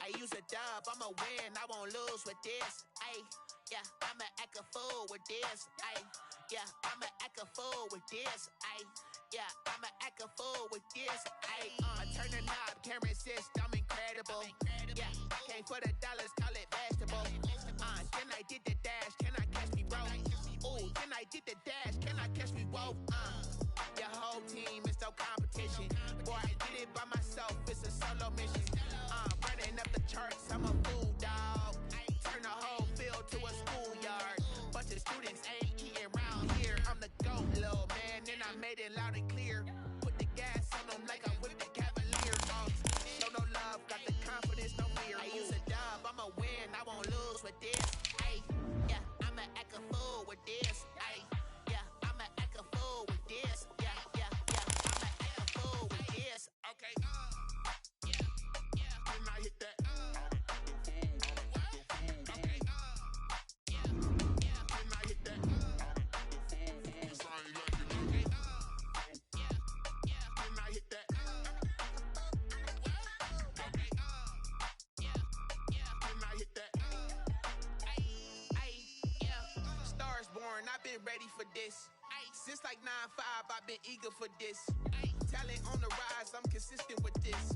I use a dub, I'ma win, I won't lose with this. Ayy, yeah, I'ma act a fool with this. Ayy, yeah, I'ma act a fool with this. Ayy, yeah, I'ma act a fool with this. Ayy, turn the knob, camera assist, I'm incredible. Yeah, came for the dollars, call it vegetable. Then I did the dash, can I catch me, bro? Ooh, then I did the dash, can I catch me, whoa? Your whole team is no competition. Boy, I did it by myself, it's a solo mission. Running up the charts, I'm a fool, dog. Turn the whole field to a schoolyard. Bunch of students ain't eating round here. I'm the GOAT, little man, and I made it loud and clear. Put the gas on them like I whipped the Cavalier. Show no love, got the confidence, no fear. I use a dub, I'ma win, I won't lose with this. Ay, yeah, I'ma act a fool with this. Ay, yeah, I'ma act a fool with this. Yeah, yeah, yeah, I'ma act a fool with this. Okay, can I hit that? Okay, can I hit that? Cause I ain't like it. Okay, can I hit that? Okay, can I hit that? Stars born, I've been ready for this. Since like 9-5, I've been eager for this. Talent on the rise, I'm consistent with this.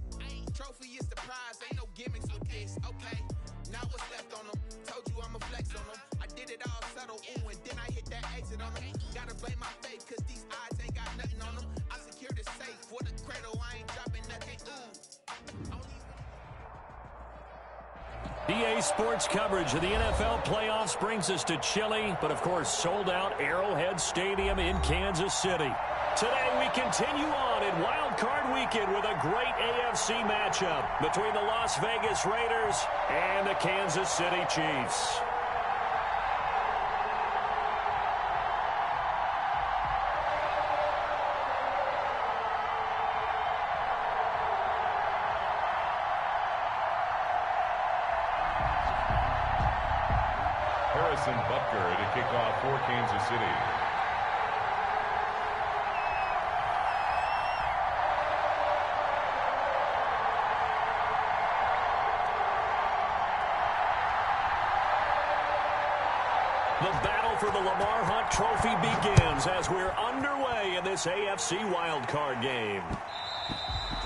Trophy is the prize, ain't no gimmicks with this. Okay, now what's left on them? Told you I'ma flex on them. I did it all subtle, ooh, and then I hit that exit on them. Gotta blame my faith, cause these odds ain't got nothing on them. I secure the safe for the cradle, I ain't dropping nothing, ooh. EA Sports coverage of the NFL playoffs brings us to chilly, but of course sold out Arrowhead Stadium in Kansas City. Today we continue on in Wild Card Weekend with a great AFC matchup between the Las Vegas Raiders and the Kansas City Chiefs. Butker to kick off for Kansas City. The battle for the Lamar Hunt Trophy begins as we're underway in this AFC wildcard game.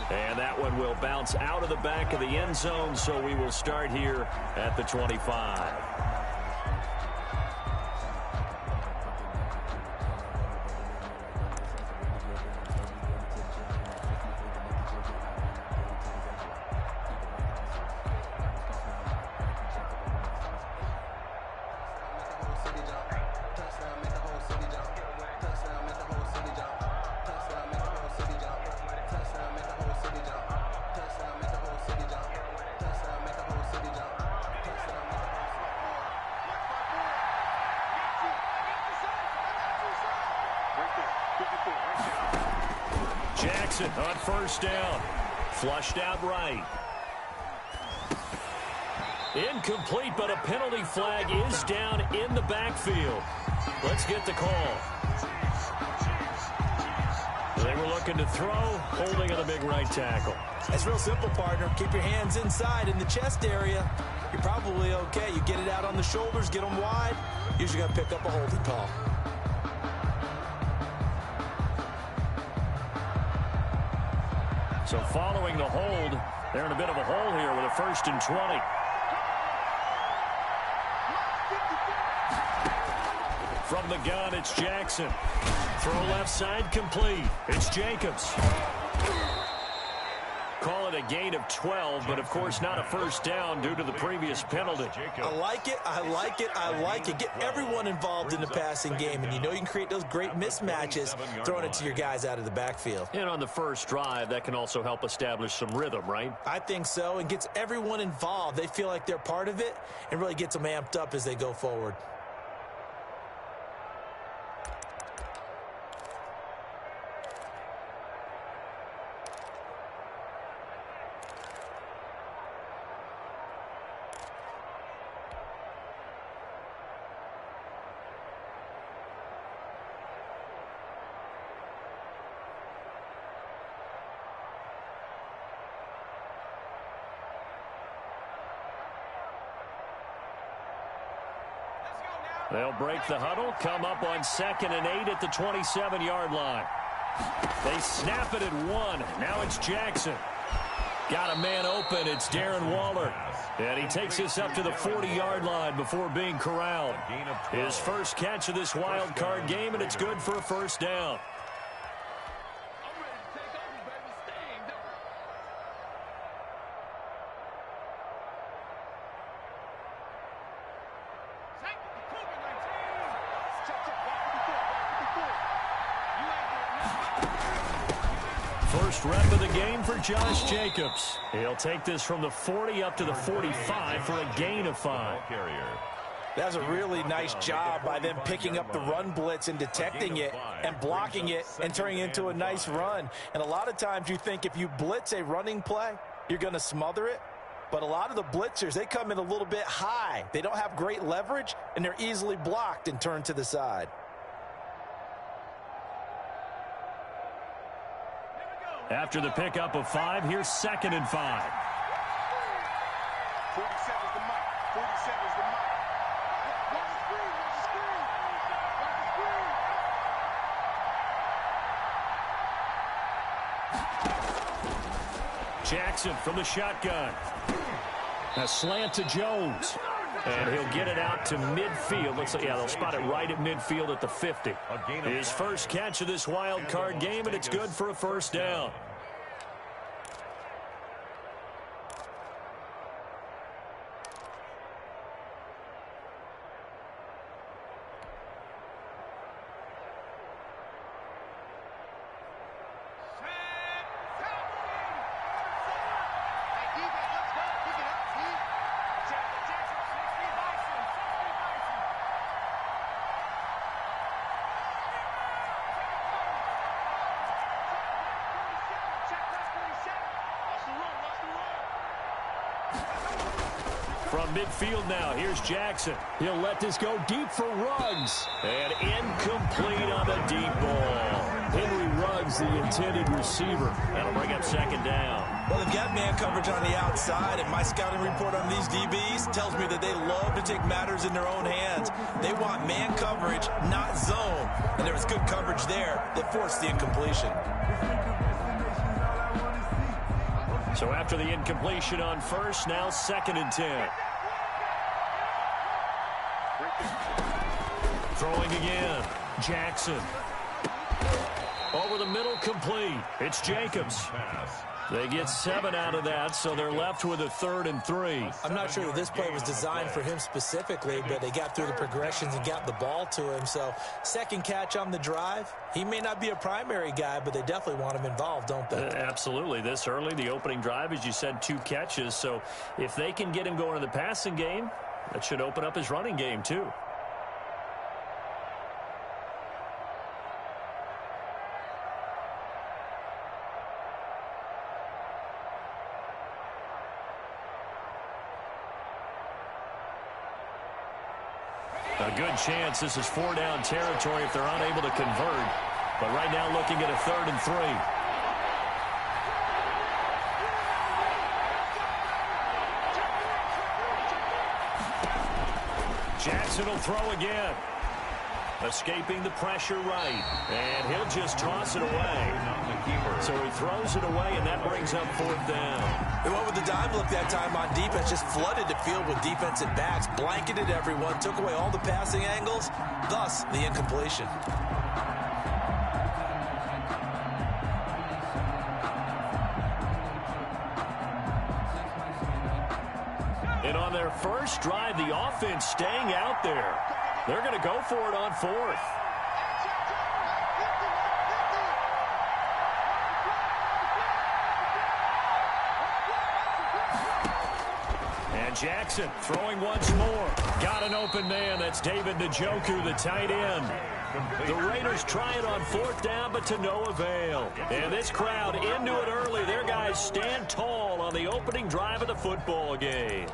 And that one will bounce out of the back of the end zone, so we will start here at the 25. Jackson on first down. Flushed out right. Incomplete, but a penalty flag is down in the backfield. Let's get the call. They were looking to throw, holding on the big right tackle. It's real simple, partner. Keep your hands inside in the chest area. You're probably okay. You get it out on the shoulders, get them wide. Usually going to pick up a holding call. So following the hold, they're in a bit of a hole here with a 1st and 20. From the gun, it's Jackson. Throw left side complete. It's Jacobs. Call it a gain of 12, but of course not a first down due to the previous penalty. I like it, I like it, I like it. Get everyone involved in the passing game, and you know you can create those great mismatches throwing it to your guys out of the backfield. And on the first drive, that can also help establish some rhythm, right? I think so, and gets everyone involved. They feel like they're part of it and really gets them amped up as they go forward. They'll break the huddle, come up on 2nd and 8 at the 27-yard line. They snap it at 1. Now it's Jackson. Got a man open. It's Darren Waller. And he takes this up to the 40-yard line before being corralled. His first catch of this wild card game, and it's good for a first down. First rep of the game for Josh Jacobs. He'll take this from the 40 up to the 45 for a gain of 5. That's a really nice job by them picking up the run blitz and detecting it and blocking it and turning it into a nice run. And a lot of times you think if you blitz a running play, you're going to smother it. But a lot of the blitzers, they come in a little bit high. They don't have great leverage, and they're easily blocked and turned to the side. After the pickup of 5, here's 2nd and 5. 47's the mark. 47's the mark. Watch the screen. Watch the screen. Watch the screen. Jackson from the shotgun. A slant to Jones. And he'll get it out to midfield. Looks like, yeah, they'll spot it right at midfield at the 50. His first catch of this wild card game, and it's good for a first down. From midfield now, here's Jackson. He'll let this go deep for Ruggs. And incomplete on the deep ball. Henry Ruggs, the intended receiver. That'll bring up 2nd down. Well, they've got man coverage on the outside, and my scouting report on these DBs tells me that they love to take matters in their own hands. They want man coverage, not zone. And there was good coverage there that forced the incompletion. So after the incompletion on first, now 2nd and 10. Throwing again. Jackson. Over the middle, complete. It's Jacobs. They get 7 out of that, so they're left with a 3rd and 3. I'm not sure that this play was designed for him specifically, but they got through the progressions and got the ball to him. So 2nd catch on the drive. He may not be a primary guy, but they definitely want him involved, don't they? Absolutely. This early, the opening drive, as you said, 2 catches. So if they can get him going in the passing game, that should open up his running game too. A good chance this is 4-down territory if they're unable to convert. But right now looking at a 3rd and 3. Jackson will throw again. Escaping the pressure right. And he'll just toss it away. So he throws it away, and that brings up 4th down. They went with the dime look that time on defense, just flooded the field with defensive backs, blanketed everyone, took away all the passing angles, thus the incompletion. And on their first drive, the offense staying out there. They're going to go for it on 4th. And Jackson throwing once more. Got an open man. That's David Njoku, the tight end. The Raiders try it on 4th down, but to no avail. And this crowd into it early. Their guys stand tall on the opening drive of the football game.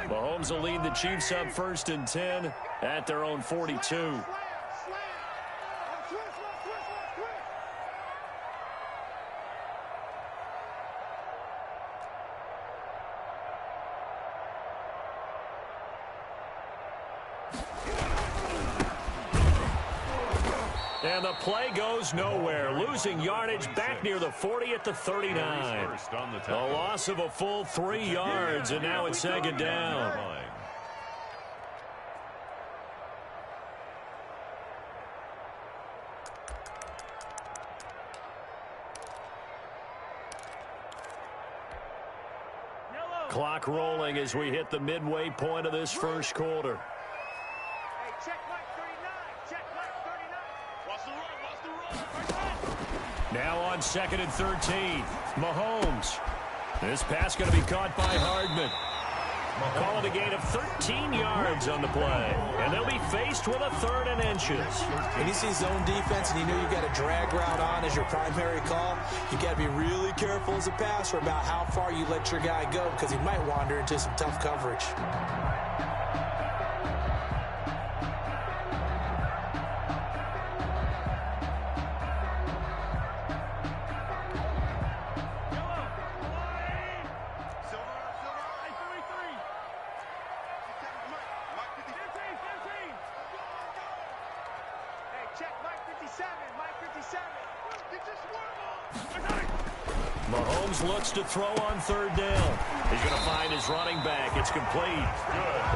Mahomes will lead the Chiefs up 1st and 10 at their own 42. And the play goes nowhere, losing yardage back near the 40 at the 39. A loss of a full 3 yards, and now it's second down. Clock rolling as we hit the midway point of this first quarter. Hey, check Mike 39. Check Mike 39. Watch the run. Now on 2nd and 13, Mahomes. This pass going to be caught by Hardman. Call it a gain of 13 yards on the play. And they'll be faced with a 3rd and inches. When you see zone defense and you know you've got a drag route on as your primary call, you got to be really careful as a passer about how far you let your guy go because he might wander into some tough coverage. Mahomes looks to throw on 3rd down. He's going to find his running back. It's complete.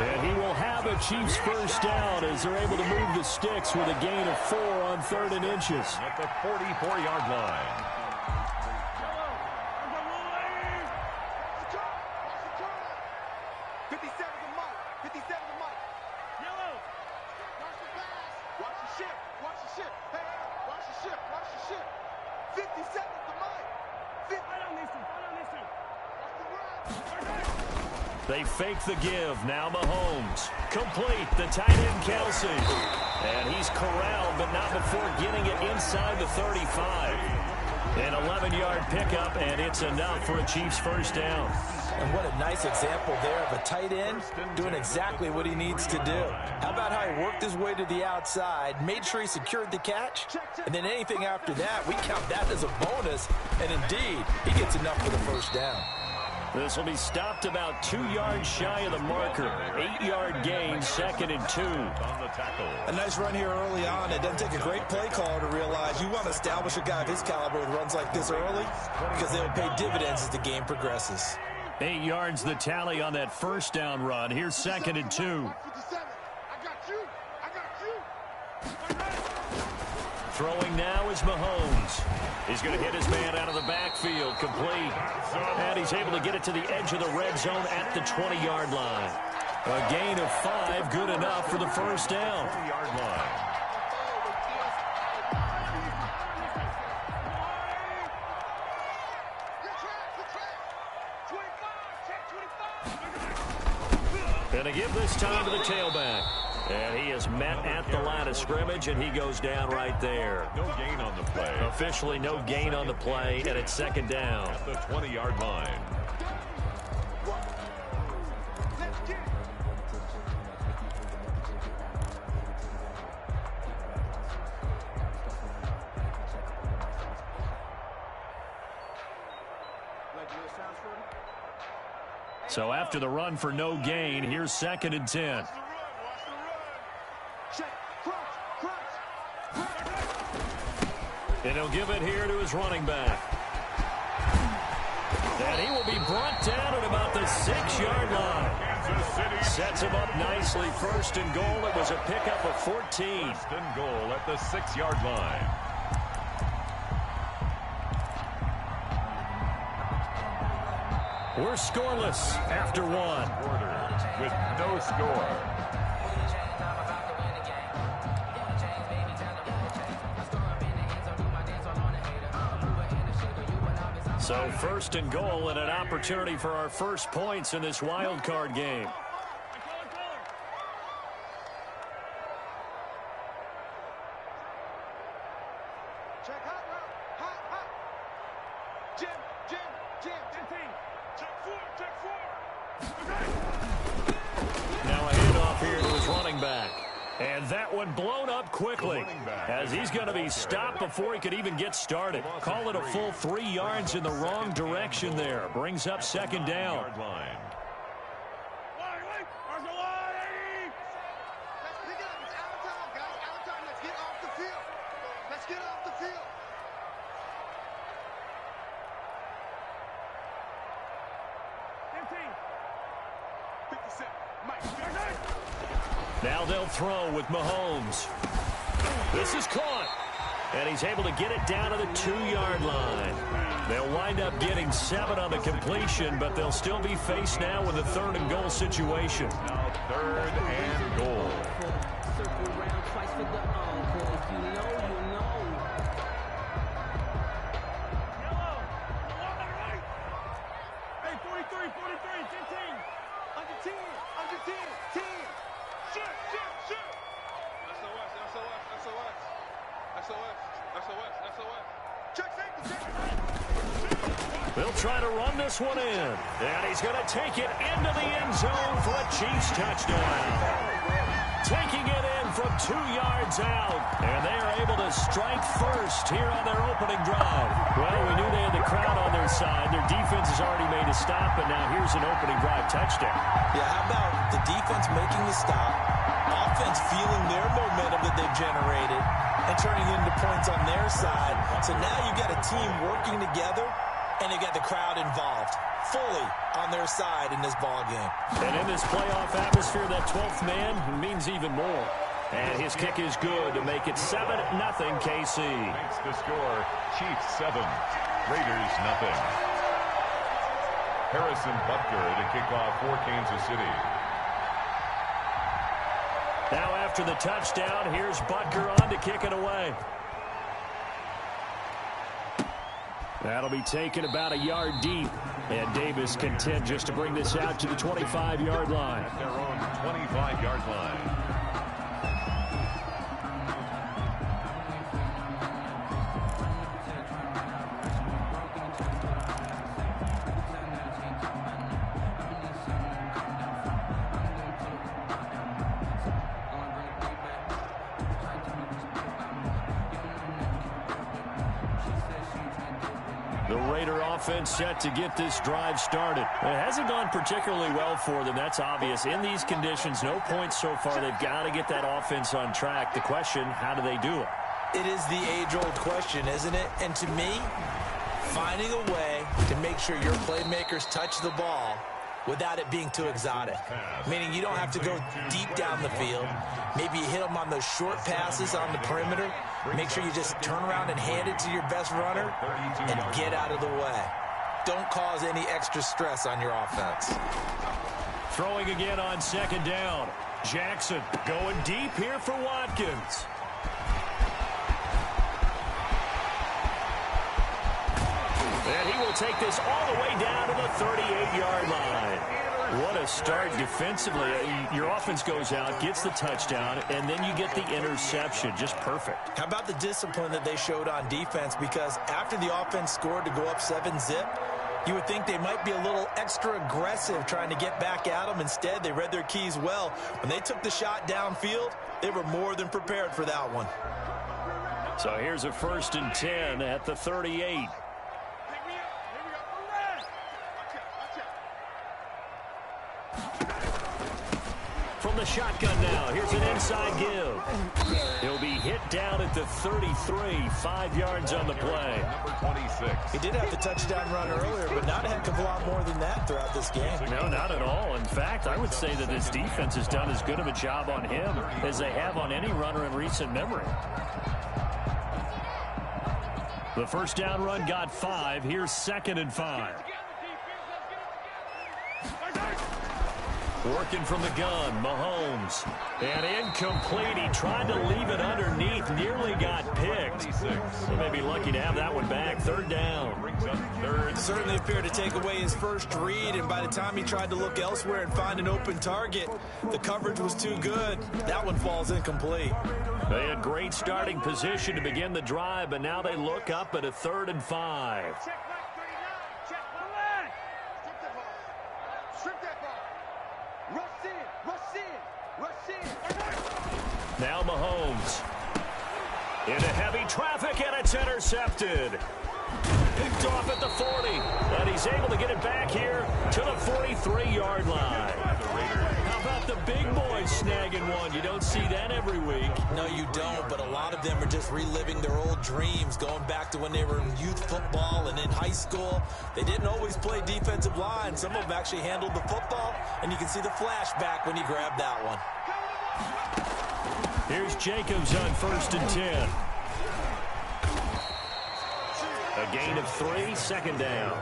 And he will have a Chiefs first down as they're able to move the sticks with a gain of 4 on 3rd and inches. At the 44-yard line. 57 to Mike. They fake the give. Now Mahomes. Complete. The tight end, Kelsey. And he's corralled, but not before getting it inside the 35. An 11-yard pickup, and it's enough for a Chiefs first down. And what a nice example there of a tight end doing exactly what he needs to do. How about how he worked his way to the outside, made sure he secured the catch, and then anything after that, we count that as a bonus. And indeed, he gets enough for the first down. This will be stopped about 2 yards shy of the marker. 8-yard gain, 2nd and 2. On the tackle. A nice run here early on. It doesn't take a great play caller to realize you want to establish a guy of his caliber with runs like this early because they'll pay dividends as the game progresses. 8 yards the tally on that first down run. Here's 2nd and 2. Throwing now is Mahomes. He's going to hit his man out of the backfield, complete. And he's able to get it to the edge of the red zone at the 20-yard line. A gain of 5, good enough for the first down. 20-yard line. And to give this time to the tailback. And he is met at the line of scrimmage, and he goes down right there. No gain on the play. Officially no gain on the play, and it's 2nd down. At the 20-yard line. So after the run for no gain, here's 2nd and 10. And he'll give it here to his running back. And he will be brought down at about the 6-yard line. Sets him up nicely. 1st and goal. It was a pickup of 14. 1st and goal at the 6-yard line. We're scoreless after 1. Quarter with no score. So 1st and goal and an opportunity for our first points in this wild card game. Check hot route. Hot. Jim. Check 4. Now a handoff here to his running back. And that one blown up quickly as he's going to be stopped before he could even get started. Call it a full 3 yards in the wrong direction there. Brings up 2nd down. Now they'll throw with Mahomes. This is caught. And he's able to get it down to the 2-yard line. They'll wind up getting 7 on the completion, but they'll still be faced now with a 3rd and goal situation. Now 3rd and goal. Circle around twice for the encore. You know. Hey, 43, 15. Under 10. Shoot. SOS. Check safety. They'll try to run this one in. And he's going to take it into the end zone for a Chiefs touchdown. Taking it in from 2 yards out. And they are able to strike first here on their opening drive. Well, we knew they had the crowd on their side. Their defense has already made a stop, and now here's an opening drive touchdown. Yeah, how about the defense making the stop, offense feeling their momentum that they've generated, and turning into points on their side. So now you've got a team working together, and you've got the crowd involved fully on their side in this ball game. And in this playoff atmosphere, that 12th man means even more. And his kick is good to make it 7-0 KC. Makes the score Chiefs 7, Raiders 0. Harrison Butker to kick off for Kansas City. Now after the touchdown, here's Butker on to kick it away. That'll be taken about a yard deep. And Davis content just to bring this out to the 25-yard line. At their own 25-yard line. The Raider offense set to get this drive started. It hasn't gone particularly well for them. That's obvious. In these conditions, no points so far. They've got to get that offense on track. The question, how do they do it? It is the age-old question, isn't it? And to me, finding a way to make sure your playmakers touch the ball without it being too exotic. Meaning you don't have to go deep down the field. Maybe you hit them on those short passes on the perimeter. Make sure you just turn around and hand it to your best runner and get out of the way. Don't cause any extra stress on your offense. Throwing again on 2nd down. Jackson going deep here for Watkins. And he will take this all the way down to the 38-yard line. What a start defensively. Your offense goes out, gets the touchdown, and then you get the interception. Just perfect. How about the discipline that they showed on defense? Because after the offense scored to go up 7-zip, you would think they might be a little extra aggressive trying to get back at them. Instead, they read their keys well. When they took the shot downfield, they were more than prepared for that one. So here's a 1st and 10 at the 38. From the shotgun now, here's an inside give. He'll be hit down at the 33, 5 yards on the play. Number 26. He did have the touchdown run earlier, but not a heck of a lot more than that throughout this game. No, not at all. In fact, I would say that this defense has done as good of a job on him as they have on any runner in recent memory. The 1st down run got 5. Here's 2nd and 5. Working from the gun, Mahomes. And incomplete. He tried to leave it underneath, nearly got picked. He may be lucky to have that one back. 3rd down. Brings up 3rd. Certainly appeared to take away his first read, and by the time he tried to look elsewhere and find an open target, the coverage was too good. That one falls incomplete. They had great starting position to begin the drive, but now they look up at a 3rd and 5. Check back 39. Check the leg. Strip that ball. Rush in. Now Mahomes. Into heavy traffic, and it's intercepted. Picked off at the 40, and he's able to get it back here to the 43-yard line. The Raiders. How about the big boys snagging one? You don't see that every week. No, you don't, but a lot of them are just reliving their old dreams, going back to when they were in youth football and in high school. They didn't always play defensive line. Some of them actually handled the football, and you can see the flashback when you grab that one. Here's Jacobs on 1st and 10. A gain of 3, second down.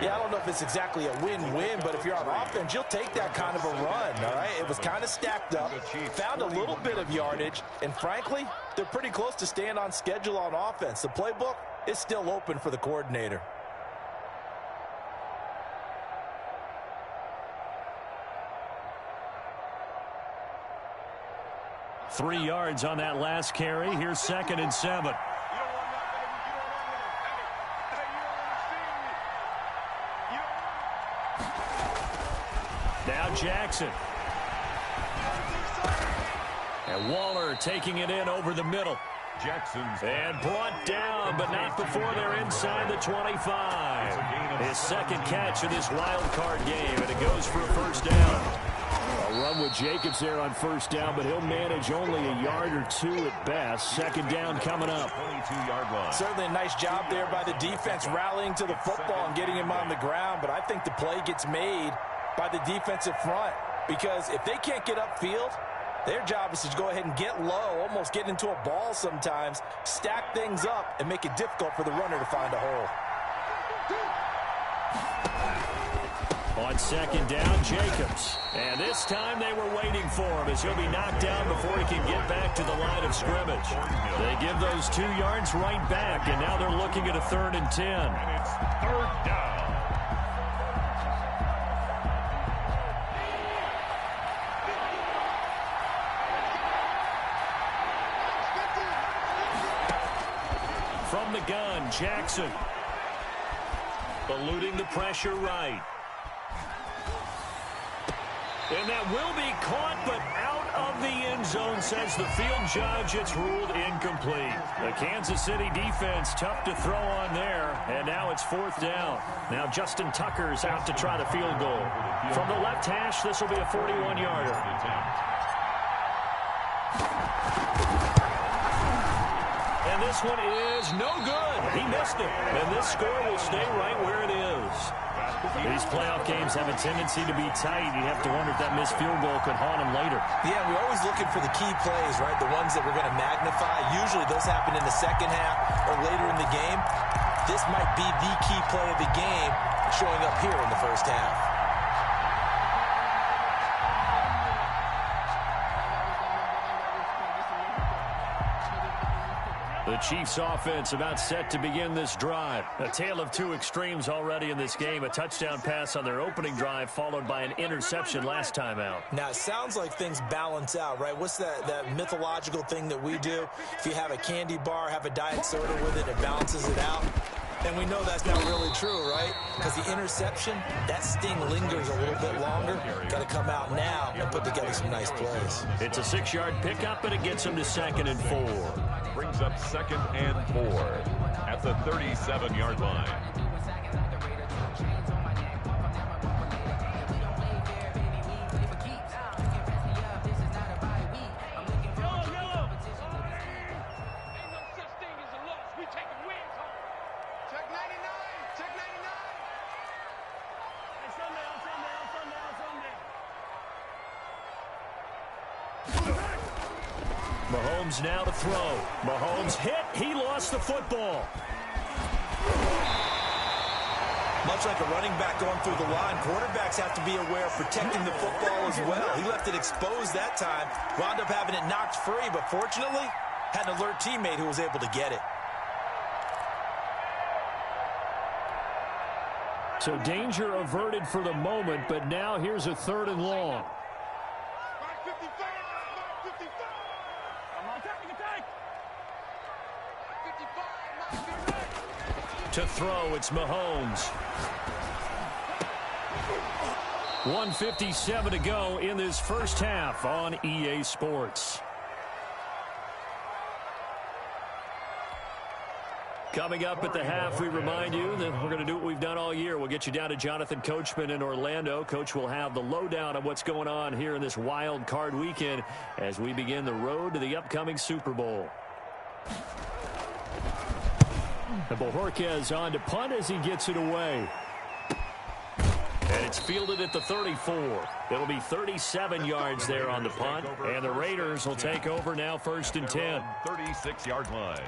Yeah, I don't know if it's exactly a win-win, but if you're on offense, you'll take that kind of a run, all right? It was kind of stacked up, found a little bit of yardage, and frankly, they're pretty close to staying on schedule on offense. The playbook is still open for the coordinator. Three yards on that last carry. Here's 2nd and 7. Now Jackson. And Waller taking it in over the middle. Jackson's and brought down, but not before they're inside the 25. His second catch of this wild card game, and it goes for a first down. A run with Jacobs there on first down, but he'll manage only a yard or two at best. Second down coming up. 22-yard line. Certainly a nice job there by the defense rallying to the football and getting him on the ground, but I think the play gets made by the defensive front, because if they can't get upfield, their job is to go ahead and get low, almost get into a ball sometimes, stack things up, and make it difficult for the runner to find a hole. On second down, Jacobs. And this time they were waiting for him as he'll be knocked down before he can get back to the line of scrimmage. They give those 2 yards right back, and now they're looking at a 3rd and 10. And it's 3rd down. From the gun, Jackson. Eluding the pressure right. And that will be caught, but out of the end zone, says the field judge. It's ruled incomplete. The Kansas City defense, tough to throw on there. And now it's 4th down. Now Justin Tucker's out to try the field goal. From the left hash, this will be a 41-yarder. And this one is no good. He missed it. And this score will stay right where it is. These playoff games have a tendency to be tight. You have to wonder if that missed field goal could haunt him later. Yeah, we're always looking for the key plays, right? The ones that we're going to magnify. Usually those happen in the second half or later in the game. This might be the key play of the game showing up here in the first half. The Chiefs offense about set to begin this drive. A tale of two extremes already in this game. A touchdown pass on their opening drive followed by an interception last time out. Now, it sounds like things balance out, right? What's that mythological thing that we do? If you have a candy bar, have a diet soda with it, it balances it out. And we know that's not really true, right? Because the interception, that sting lingers a little bit longer. Got to come out now and put together some nice plays. It's a 6-yard pickup, and it gets them to 2nd and 4. Brings up 2nd and 4 at the 37-yard line. Mahomes now to throw. Mahomes hit. He lost the football. Much like a running back going through the line, quarterbacks have to be aware of protecting the football as well. He left it exposed that time, wound up having it knocked free, but fortunately, had an alert teammate who was able to get it. So danger averted for the moment, but now here's a 3rd and long. To throw, it's Mahomes. 1:57 to go in this first half on EA Sports. Coming up at the half, we remind you that we're going to do what we've done all year. We'll get you down to Jonathan Coachman in Orlando. Coach will have the lowdown of what's going on here in this wild card weekend as we begin the road to the upcoming Super Bowl. And Bojorquez on to punt as he gets it away. And it's fielded at the 34. It'll be 37 yards there on the punt. And the Raiders will take over now, 1st and 10. 36-yard line.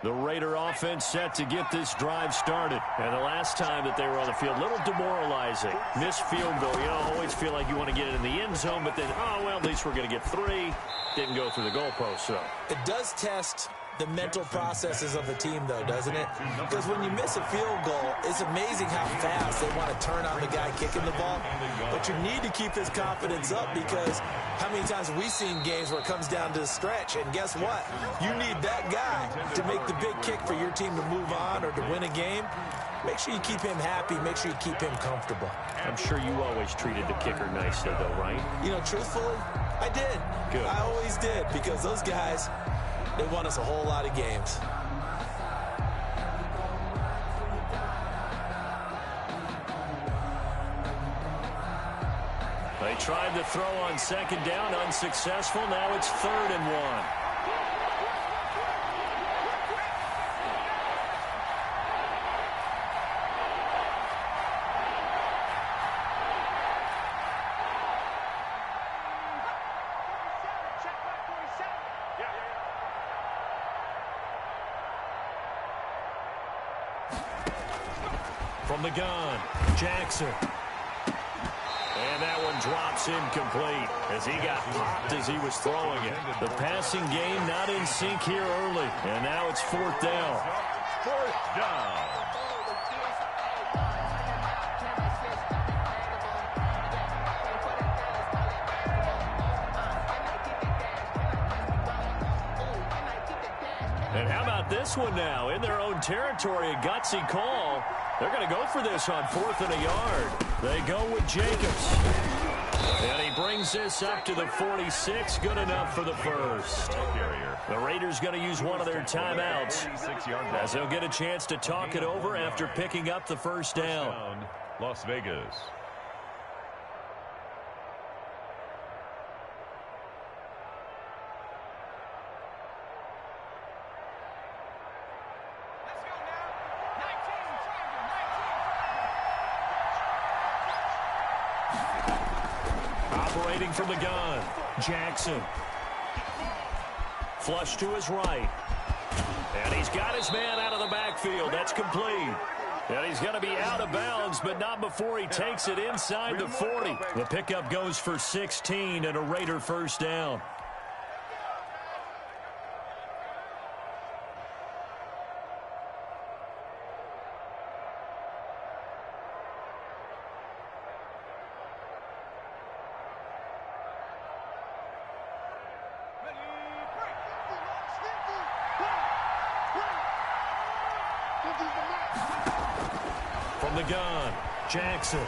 The Raider offense set to get this drive started. And the last time that they were on the field, a little demoralizing. Missed field goal. You know, always feel like you want to get it in the end zone, but then, oh, well, at least we're going to get 3. Didn't go through the goalpost, so. It does test the mental processes of a team, though, doesn't it? Because when you miss a field goal, it's amazing how fast they want to turn on the guy kicking the ball. But you need to keep his confidence up, because how many times have we seen games where it comes down to the stretch, and guess what? You need that guy to make the big kick for your team to move on or to win a game. Make sure you keep him happy. Make sure you keep him comfortable. I'm sure you always treated the kicker nicely, though, right? You know, truthfully, I did. Good. I always did, because those guys, they won us a whole lot of games. They tried to throw on 2nd down, unsuccessful. Now it's 3rd and 1. From the gun, Jackson. And that one drops incomplete as he got popped as he was throwing it. The passing game not in sync here early. And now it's 4th down. 4th down. And how about this one now? In their own territory, a gutsy call. They're going to go for this on 4th and a yard. They go with Jacobs. And he brings this up to the 46. Good enough for the first. The Raiders going to use one of their timeouts as they'll get a chance to talk it over after picking up the first down. Las Vegas. Operating from the gun, Jackson. Flush to his right. And he's got his man out of the backfield. That's complete. And he's going to be out of bounds, but not before he takes it inside the 40. The pickup goes for 16 and a Raider first down. From the gun, Jackson.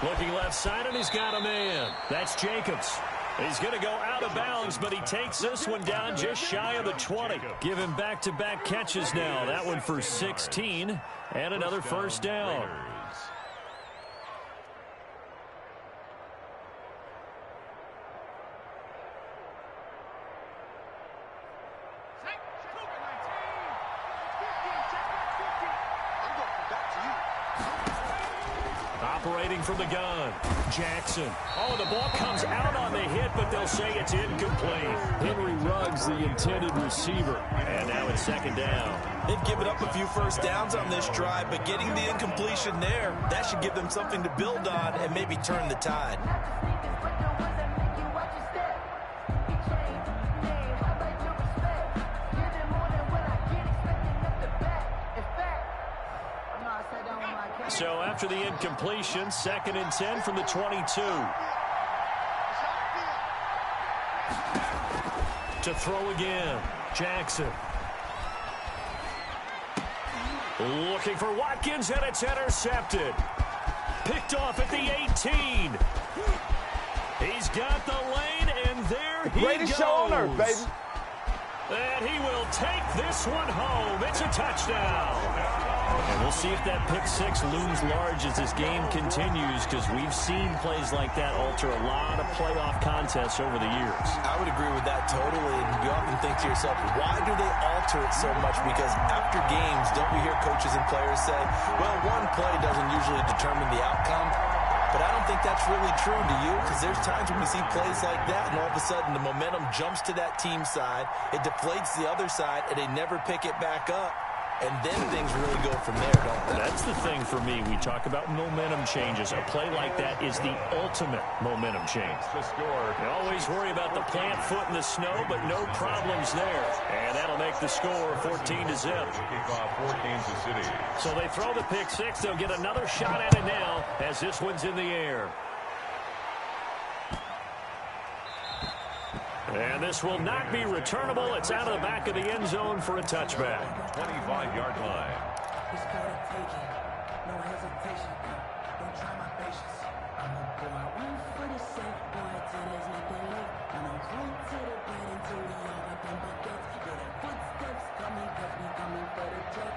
Looking left side, and he's got a man. That's Jacobs. He's going to go out of bounds, but he takes this one down just shy of the 20. Give him back-to-back catches now. That one for 16, and another first down. Operating from the gun, Jackson. Oh, the ball comes out on the hit, but they'll say it's incomplete. Henry Ruggs, the intended receiver. And now it's 2nd down. They've given up a few first downs on this drive, but getting the incompletion there, that should give them something to build on and maybe turn the tide. So after the incompletion, 2nd and 10 from the 22. To throw again, Jackson. Looking for Watkins, and it's intercepted. Picked off at the 18. He's got the lane, and there he Greatest goes. show on earth, baby. And he will take this one home. It's a touchdown. And we'll see if that pick six looms large as this game continues, because we've seen plays like that alter a lot of playoff contests over the years. I would agree with that totally. And you often think to yourself, why do they alter it so much? Because after games, don't we hear coaches and players say, well, one play doesn't usually determine the outcome? But I don't think that's really true, do you? Because there's times when we see plays like that, and all of a sudden the momentum jumps to that team side, it deflates the other side, and they never pick it back up. And then things really go from there, don't they? That's the thing for me. We talk about momentum changes. A play like that is the ultimate momentum change. The score. You always worry about the plant foot in the snow, but no problems there. And that'll make the score 14-0. Kickoff 14-0. So they throw the pick six. They'll get another shot at it now as this one's in the air. And this will not be returnable. It's out of the back of the end zone for a touchback. 25-yard line. It's gotta take it. No hesitation. Don't try my patience. I'm a boy. One for the safe boy till there's nothing left. And I'm going to the bed until we all got them buckets. Yeah, the footsteps coming, cause we coming for the jet.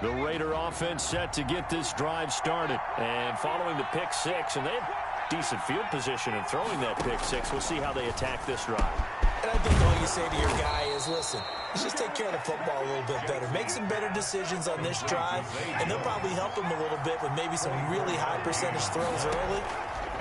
The Raider offense set to get this drive started. And following the pick six, and they have decent field position in throwing that pick six. We'll see how they attack this drive. And I think all you say to your guy is, listen, let's just take care of the football a little bit better. Make some better decisions on this drive, and they'll probably help him a little bit with maybe some really high percentage throws early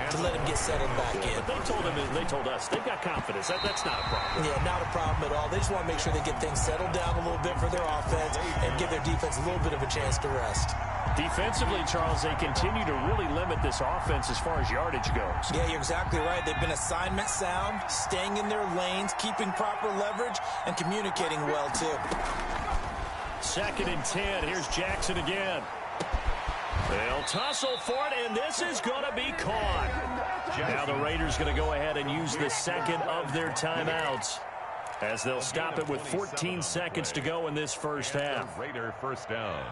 to let him get settled back in. But they told us they've got confidence. That's not a problem. Yeah, not a problem at all. They just want to make sure they get things settled down a little bit for their offense and give their defense a little bit of a chance to rest. Defensively, Charles, they continue to really limit this offense as far as yardage goes. Yeah, you're exactly right. They've been assignment sound, staying in their lanes, keeping proper leverage, and communicating well, too. 2nd and 10. Here's Jackson again. They'll tussle for it, and this is going to be caught. Now the Raiders going to go ahead and use the second of their timeouts, as they'll stop it with 14 seconds to go in this first half. Raider first down.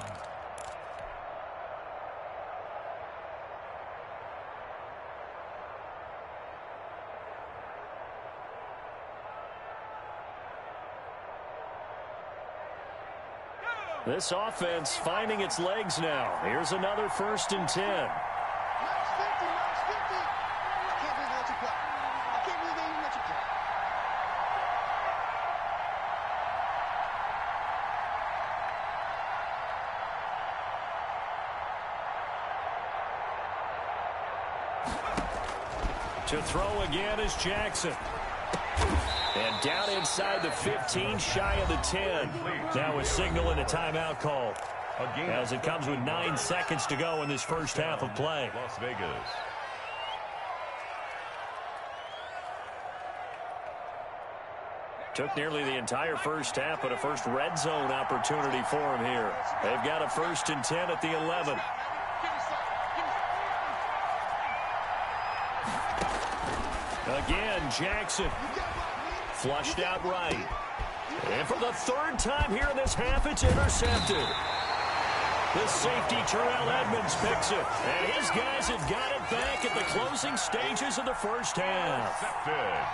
This offense finding its legs now. Here's another 1st and 10. Nice 50, nice 50. I can't believe they let you play. I can't believe they even let you play. To throw again is Jackson. And down inside the 15, shy of the 10. Now a signal and a timeout call, as it comes with 9 seconds to go in this first half of play. Las Vegas. Took nearly the entire first half, but a first red zone opportunity for him here. They've got a 1st and 10 at the 11. Again, Jackson. Flushed out right. And for the 3rd time here in this half, it's intercepted. The safety, Terrell Edmonds, picks it. And his guys have got it back at the closing stages of the first half. Intercepted.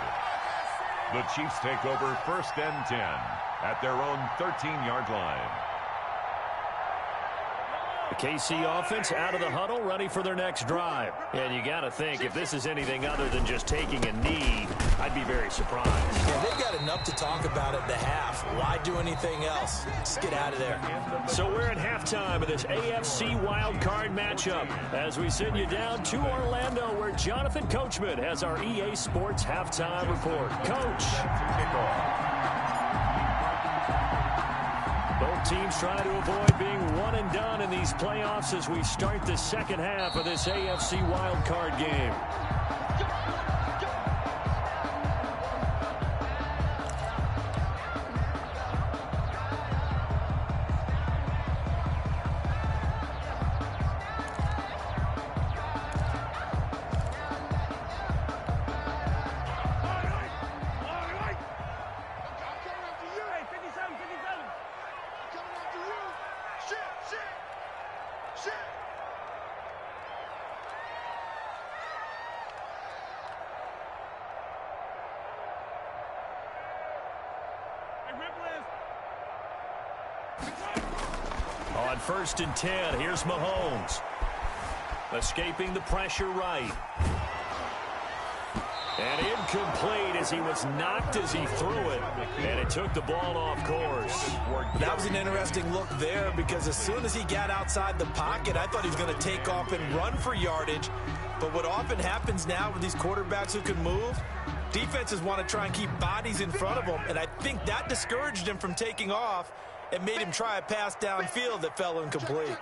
The Chiefs take over 1st and 10 at their own 13-yard line. The KC offense out of the huddle, ready for their next drive. And you got to think, if this is anything other than just taking a knee, I'd be very surprised. Yeah, they've got enough to talk about at the half. Why do anything else? Just get out of there. So we're at halftime of this AFC wildcard matchup as we send you down to Orlando, where Jonathan Coachman has our EA Sports halftime report. Coach. Both teams trying to avoid being one and done in these playoffs as we start the second half of this AFC wildcard game. On 1st and 10, here's Mahomes. Escaping the pressure right. And incomplete as he was knocked as he threw it. And it took the ball off course. That was an interesting look there because as soon as he got outside the pocket, I thought he was going to take off and run for yardage. But what often happens now with these quarterbacks who can move, defenses want to try and keep bodies in front of them. And I think that discouraged him from taking off and made him try a pass downfield that fell incomplete.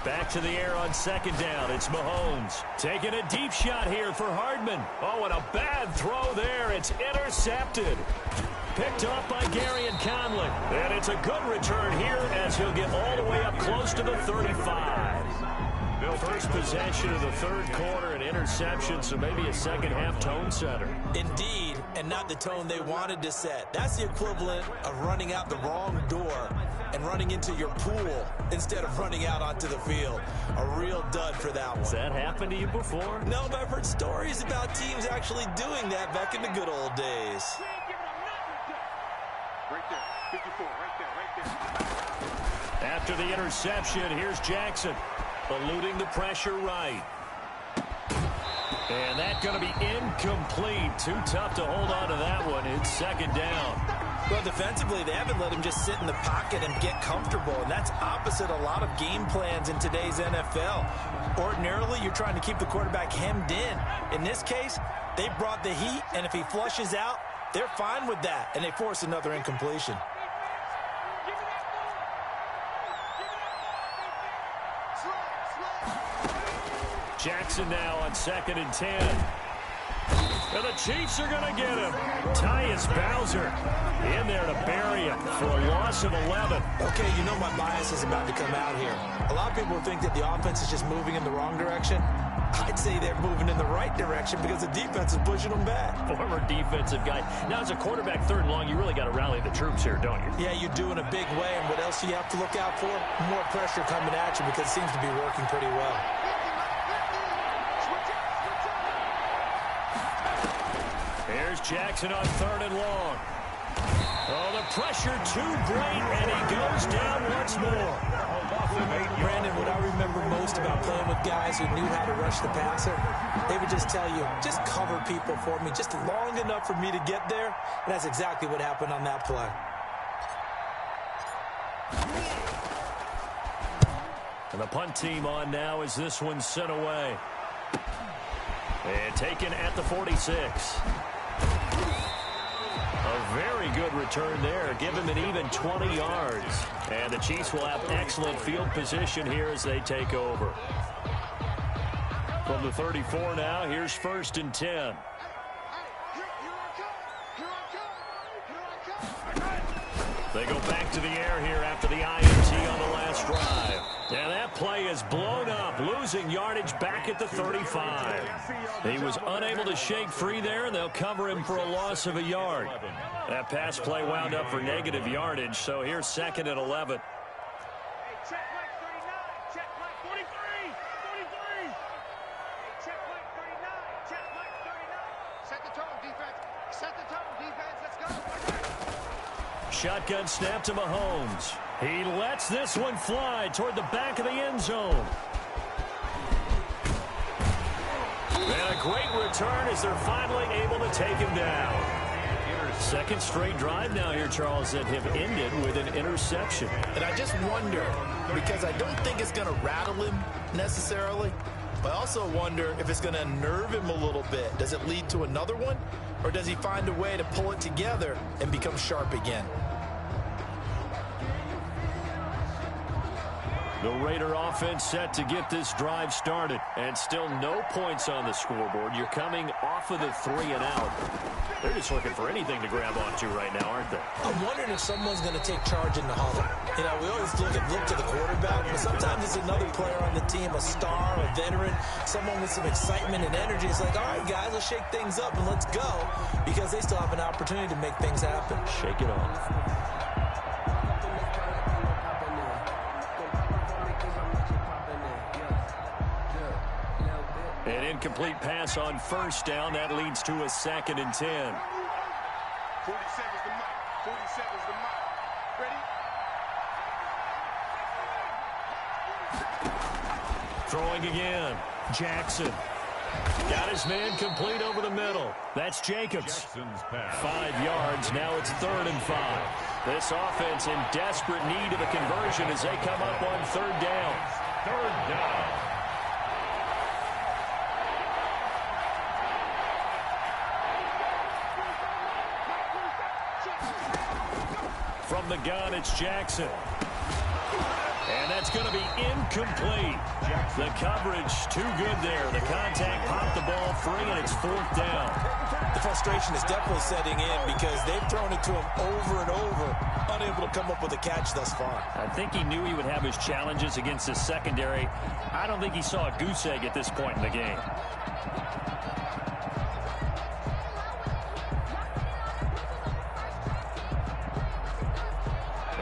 Back to the air on 2nd down. It's Mahomes taking a deep shot here for Hardman. Oh, and a bad throw there. It's intercepted. Picked off by Gary and Conley. And it's a good return here as he'll get all the way up close to the 35. First possession of the 3rd quarter, an interception, so maybe a second-half tone setter. Indeed, and not the tone they wanted to set. That's the equivalent of running out the wrong door and running into your pool instead of running out onto the field. A real dud for that one. Has that happened to you before? No, but I've heard stories about teams actually doing that back in the good old days. Right there, 54, right there. After the interception, here's Jackson. Eluding the pressure right. And that's going to be incomplete. Too tough to hold on to that one. It's 2nd down. Well, defensively, they haven't let him just sit in the pocket and get comfortable, and that's opposite a lot of game plans in today's NFL. Ordinarily, you're trying to keep the quarterback hemmed in. In this case, they brought the heat, and if he flushes out, they're fine with that, and they force another incompletion. Jackson now on 2nd and 10. And the Chiefs are going to get him. Tyus Bowser in there to bury him for a loss of 11. Okay, you know my bias is about to come out here. A lot of people think that the offense is just moving in the wrong direction. I'd say they're moving in the right direction because the defense is pushing them back. Former defensive guy. Now, as a quarterback 3rd and long, you really got to rally the troops here, don't you? Yeah, you do in a big way. And what else do you have to look out for? More pressure coming at you because it seems to be working pretty well. Here's Jackson on 3rd and long. Oh, the pressure too great, and he goes down once more. Brandon, what I remember most about playing with guys who knew how to rush the passer, they would just tell you, just cover people for me, just long enough for me to get there. And that's exactly what happened on that play. And the punt team on now as this one's sent away. And taken at the 46. A very good return there. Give him an even 20 yards. And the Chiefs will have excellent field position here as they take over. From the 34 now, here's 1st and 10. They go back to the air here after the INT on the last drive. And that play is blown up, losing yardage back at the 35. He was unable to shake free there, and they'll cover him for a loss of a yard. That pass play wound up for negative yardage, so here's 2nd and 11. Check like 39, check like 43, 43. Check like 39, check like 39. Set the tone, defense. Set the tone, defense. Let's go. Shotgun snap to Mahomes. He lets this one fly toward the back of the end zone. And a great return as they're finally able to take him down. 2nd straight drive now here, Charles, that have ended with an interception. And I just wonder, because I don't think it's going to rattle him necessarily, but I also wonder if it's going to unnerve him a little bit. Does it lead to another one, or does he find a way to pull it together and become sharp again? The Raider offense set to get this drive started, and still no points on the scoreboard. You're coming off of the 3 and out. They're just looking for anything to grab onto right now, aren't they? I'm wondering if someone's going to take charge in the huddle. You know, we always look to the quarterback, but sometimes it's another player on the team, a star, a veteran, someone with some excitement and energy. It's like, all right, guys, let's shake things up and let's go, because they still have an opportunity to make things happen. Shake it off. An incomplete pass on first down. That leads to a 2nd and 10. 40 seconds to Mike. 40 seconds to Mike. Ready? Throwing again. Jackson. Got his man complete over the middle. That's Jacobs. 5 yards. Now it's 3rd and 5. This offense in desperate need of a conversion as they come up on 3rd down. 3rd down. From the gun, it's Jackson. And that's going to be incomplete. The coverage too good there. The contact popped the ball free, and it's 4th down. The frustration is definitely setting in because they've thrown it to him over and over, unable to come up with a catch thus far. I think he knew he would have his challenges against his secondary. I don't think he saw a goose egg at this point in the game.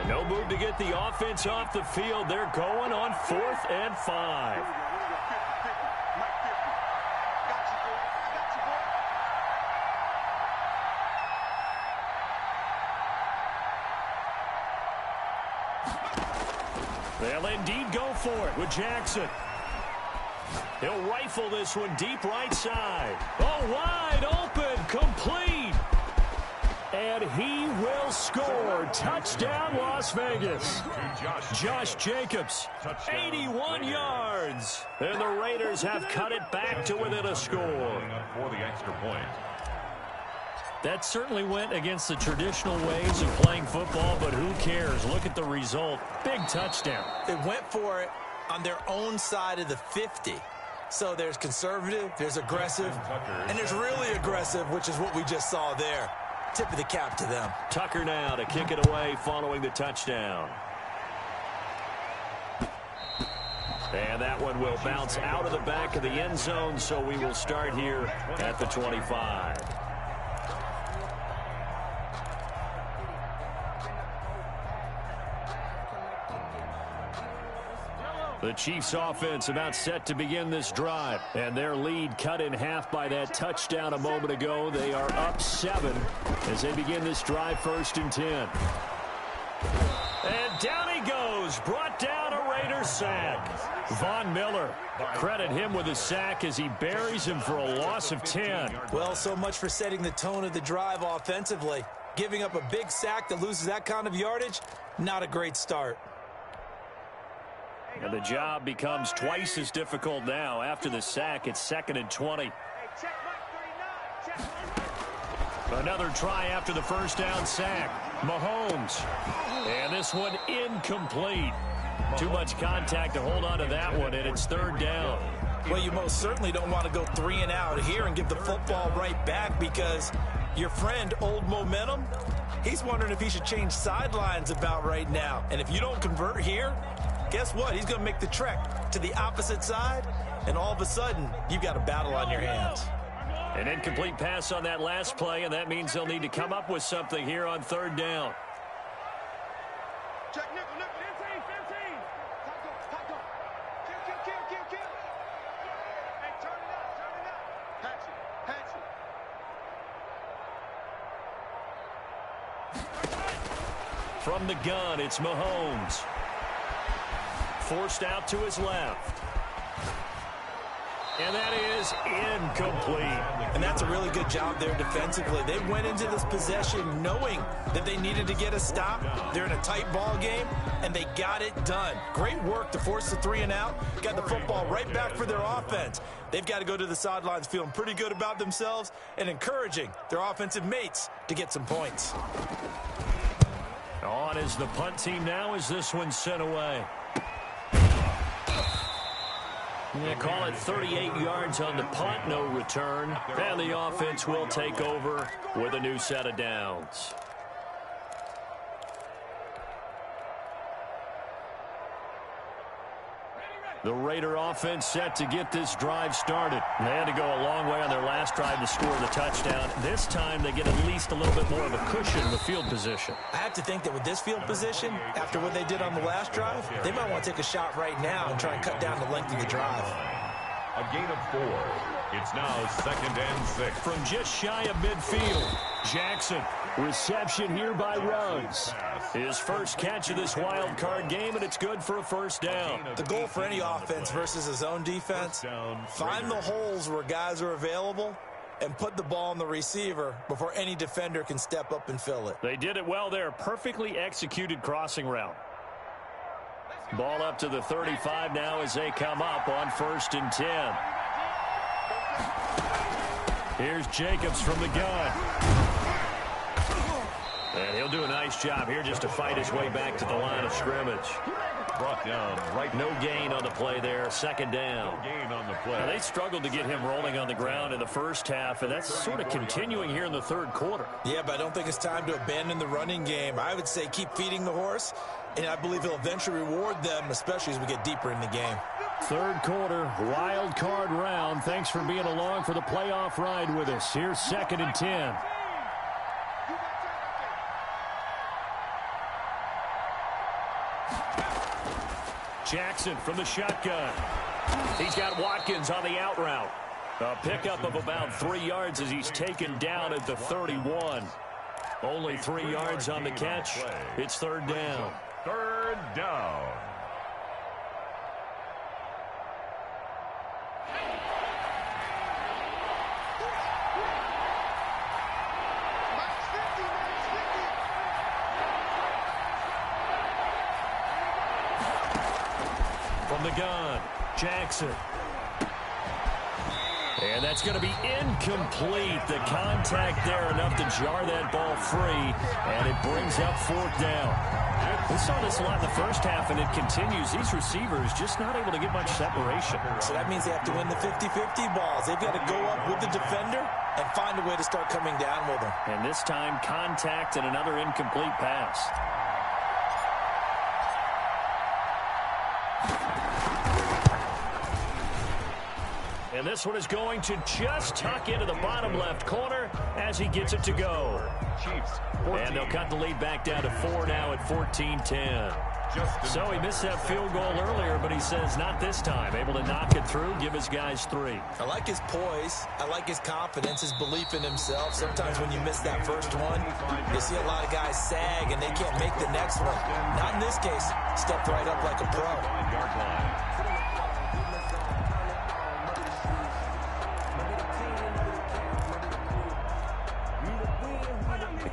No move to get the offense off the field. They're going on 4th and 5. They'll indeed go for it with Jackson. He'll rifle this one deep right side. Oh, wide open, complete. And he will score. Touchdown, Las Vegas. Josh Jacobs, 81 yards. And the Raiders have cut it back to within a score. For the extra point. That certainly went against the traditional ways of playing football, but who cares? Look at the result. Big touchdown. They went for it on their own side of the 50. So there's conservative, there's aggressive, and there's really aggressive, which is what we just saw there. Tip of the cap to them. Tucker now to kick it away following the touchdown. And that one will bounce out of the back of the end zone, so we will start here at the 25. The Chiefs offense about set to begin this drive, and their lead cut in half by that touchdown a moment ago. They are up 7 as they begin this drive, 1st and 10. And down he goes, brought down a Raiders sack. Von Miller, credit him with a sack as he buries him for a loss of 10. Well, so much for setting the tone of the drive offensively. Giving up a big sack that loses that kind of yardage, not a great start. And the job becomes twice as difficult now. After the sack, it's 2nd and 20. Another try after the first down sack. Mahomes. And this one incomplete. Too much contact to hold on to that one, and it's 3rd down. Well, you most certainly don't want to go 3 and out here and give the football right back, because your friend, Old Momentum, he's wondering if he should change sidelines about right now. And if you don't convert here, guess what? He's going to make the trek to the opposite side, and all of a sudden, you've got a battle on your hands. An incomplete pass on that last play, and that means they'll need to come up with something here on 3rd down. Check nickel, nickel. 15, 15. Taco. Kill. Hey, turn it out. Patch it. From the gun, it's Mahomes. Forced out to his left. And that is incomplete. And that's a really good job there defensively. They went into this possession knowing that they needed to get a stop. They're in a tight ball game, and they got it done. Great work to force the 3 and out. Got the football right back for their offense. They've got to go to the sidelines feeling pretty good about themselves and encouraging their offensive mates to get some points. On is the punt team now as this one's sent away. Yeah, call it 38 yards on the punt, no return. And the offense will take over with a new set of downs. The Raider offense set to get this drive started. They had to go a long way on their last drive to score the touchdown. This time they get at least a little bit more of a cushion with field position. I have to think that with this field position, after what they did on the last drive, they might want to take a shot right now and try and cut down the length of the drive. A gain of 4. It's now 2nd and 6. From just shy of midfield, Jackson. Reception here by Ruggs. His first catch of this wild card game, and it's good for a first down. The goal for any offense versus his own defense, find the holes where guys are available and put the ball on the receiver before any defender can step up and fill it. They did it well there. Perfectly executed crossing route. Ball up to the 35 now as they come up on 1st and 10. Here's Jacobs from the gun. And he'll do a nice job here just to fight his way back to the line of scrimmage. Brought down right. No gain on the play there. 2nd down. No gain on the play. Now, they struggled to get him rolling on the ground in the first half, and that's sort of continuing here in the 3rd quarter. Yeah, but I don't think it's time to abandon the running game. I would say keep feeding the horse, and I believe he'll eventually reward them, especially as we get deeper in the game. 3rd quarter, wild card round. Thanks for being along for the playoff ride with us. Here's 2nd and 10. Jackson from the shotgun. He's got Watkins on the out route. A pickup of about 3 yards as he's taken down at the 31. Only 3 yards on the catch. It's 3rd down. 3rd down. From the gun, Jackson. And that's going to be incomplete. The contact there enough to jar that ball free, and it brings up 4th down. We saw this a lot in the first half, and it continues. These receivers just not able to get much separation. So that means they have to win the 50-50 balls. They've got to go up with the defender and find a way to start coming down with them. And this time, contact and another incomplete pass. And this one is going to just tuck into the bottom left corner as he gets it to go. Chiefs, 14. And they'll cut the lead back down to 4 now at 14-10. So he missed that field goal earlier, but he says not this time. Able to knock it through, give his guys 3. I like his poise. I like his confidence, his belief in himself. Sometimes when you miss that first one, you see a lot of guys sag and they can't make the next one. Not in this case. Stepped right up like a pro. 5-yard line.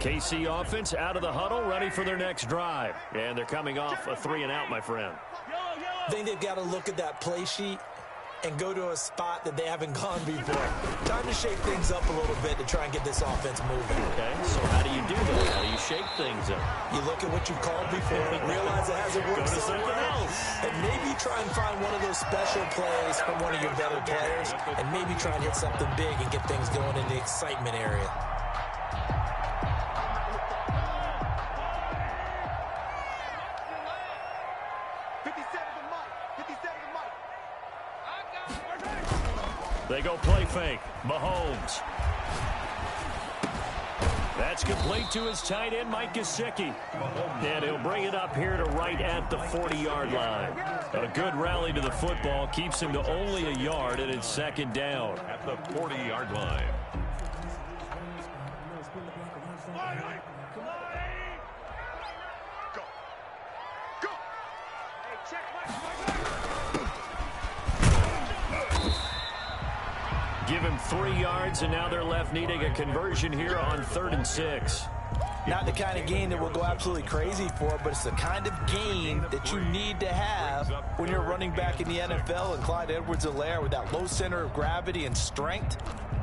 KC offense out of the huddle, ready for their next drive. And they're coming off a 3-and-out, my friend. I think they've got to look at that play sheet and go to a spot that they haven't gone before. Time to shake things up a little bit to try and get this offense moving. Okay, so how do you do that? How do you shake things up? You look at what you called before and realize it hasn't worked so well. And maybe try and find one of those special plays from one of your better players and maybe try and hit something big and get things going in the excitement area. They go play fake. Mahomes. That's complete to his tight end, Mike Gesicki. And he'll bring it up here to right at the 40-yard line. A good rally to the football keeps him to only a yard, and it's 2nd down. At the 40-yard line. Give him 3 yards, and now they're left needing a conversion here on 3rd and 6. Not the kind of game that we'll go absolutely crazy for, but it's the kind of game that you need to have when you're running back in the NFL. And Clyde Edwards-Helaire, with that low center of gravity and strength,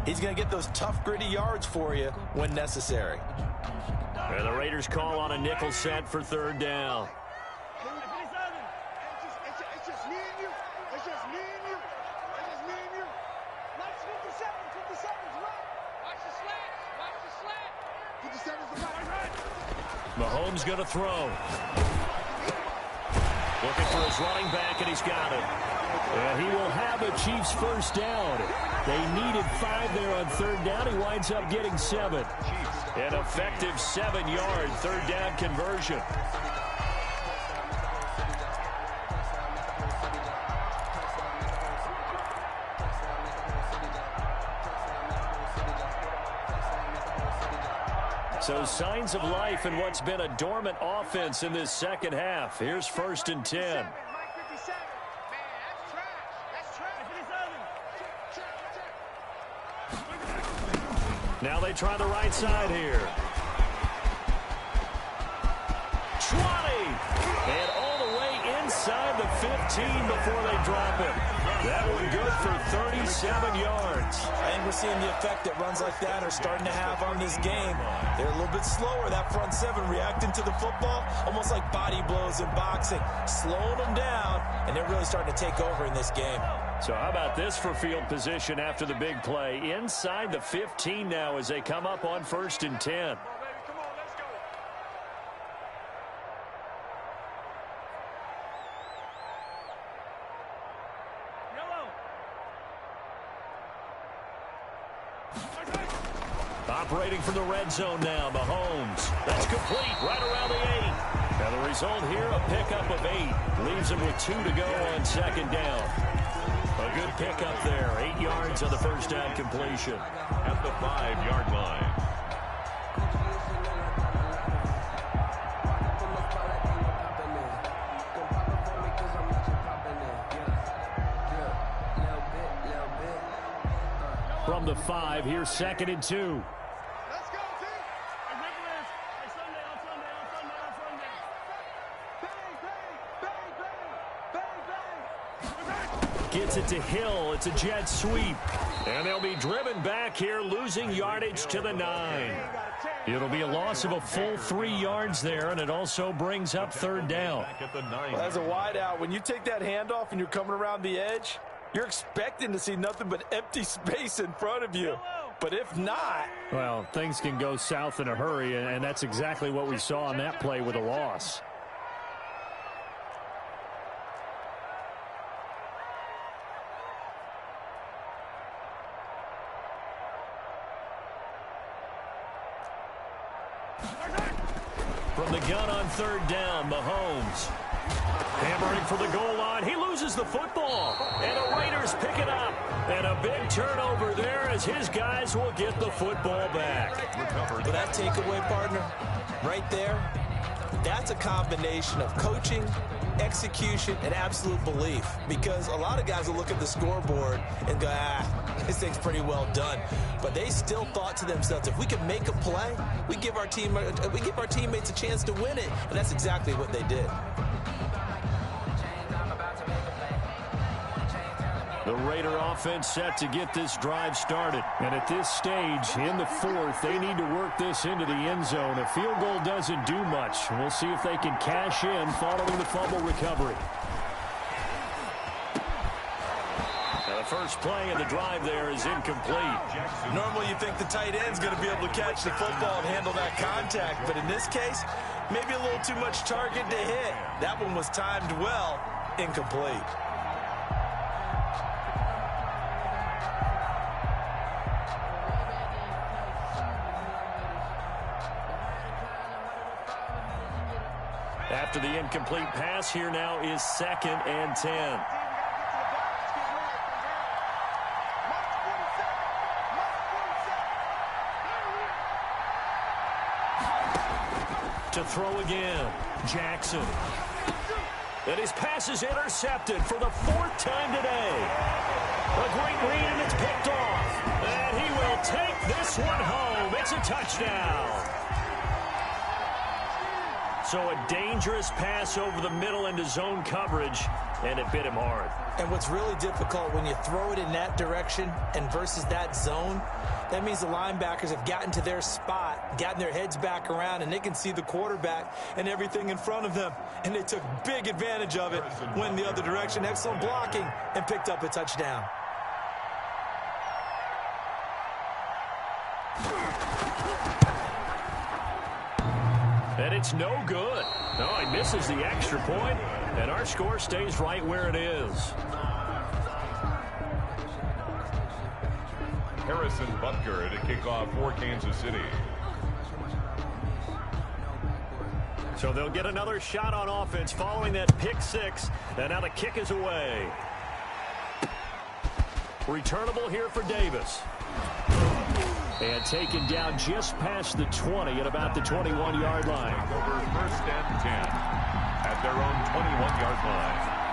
he's going to get those tough, gritty yards for you when necessary. And the Raiders call on a nickel set for 3rd down. me and you. Watch 57's right. Watch the slats. Watch the slat. 57's the right. Mahomes going to throw. Looking for his running back, and he's got it. And he will have a Chiefs first down. They needed 5 there on third down. He winds up getting 7. An effective 7-yard third down conversion. So signs of life in what's been a dormant offense in this second half. Here's 1st and 10. Now they try the right side here. 20! And all the way inside the 15 before they drop it. That one good for 37 yards. I think we're seeing the effect that runs like that are starting to have on this game. They're a little bit slower, that front 7, reacting to the football, almost like body blows in boxing, slowing them down, and they're really starting to take over in this game. So how about this for field position after the big play? Inside the 15 now as they come up on 1st and 10. Operating from the red zone now, Mahomes. That's complete right around the 8. Now the result here, a pickup of 8. Leaves him with 2 to go on 2nd down. A good pickup there. 8 yards on the first down completion. At the 5-yard line. From the 5, here's 2nd and 2. Let's go, team. Hey, Nicholas. Hey, Sunday on Sunday. Bang, bang, bang, bang, bang. Gets it to Hill. It's a jet sweep. And they'll be driven back here, losing yardage to the 9. It'll be a loss of a full 3 yards there, and it also brings up 3rd down. Well, as a wideout, when you take that handoff and you're coming around the edge, you're expecting to see nothing but empty space in front of you. But if not... Well, things can go south in a hurry, and that's exactly what we saw on that play with a loss. From the gun on 3rd down, Mahomes. Hammering for the goal line. He loses the football. And the Raiders pick it up. And a big turnover there as his guys will get the football back. But that takeaway, partner, right there, that's a combination of coaching, execution, and absolute belief. Because a lot of guys will look at the scoreboard and go, this thing's pretty well done. But they still thought to themselves, if we can make a play, we give our teammates a chance to win it. And that's exactly what they did. The Raider offense set to get this drive started. And at this stage, in the 4th, they need to work this into the end zone. A field goal doesn't do much. We'll see if they can cash in following the fumble recovery. Now the first play of the drive there is incomplete. Normally you think the tight end's going to be able to catch the football and handle that contact. But in this case, maybe a little too much target to hit. That one was timed well, incomplete. After the incomplete pass, here now is 2nd and 10. To throw again, Jackson. And his pass is intercepted for the 4th time today. A great read, and it's picked off. And he will take this one home. It's a touchdown. So a dangerous pass over the middle into zone coverage, and it bit him hard. And what's really difficult when you throw it in that direction and versus that zone, that means the linebackers have gotten to their spot, gotten their heads back around, and they can see the quarterback and everything in front of them. And they took big advantage of it, went in the other direction, excellent blocking, and picked up a touchdown. And it's no good. No, he misses the extra point, and our score stays right where it is. Harrison Butker to kick off for Kansas City. So they'll get another shot on offense following that pick six. And now the kick is away. Returnable here for Davis. And taken down just past the 20 at about the 21-yard line. Over first and 10 at their own 21-yard line.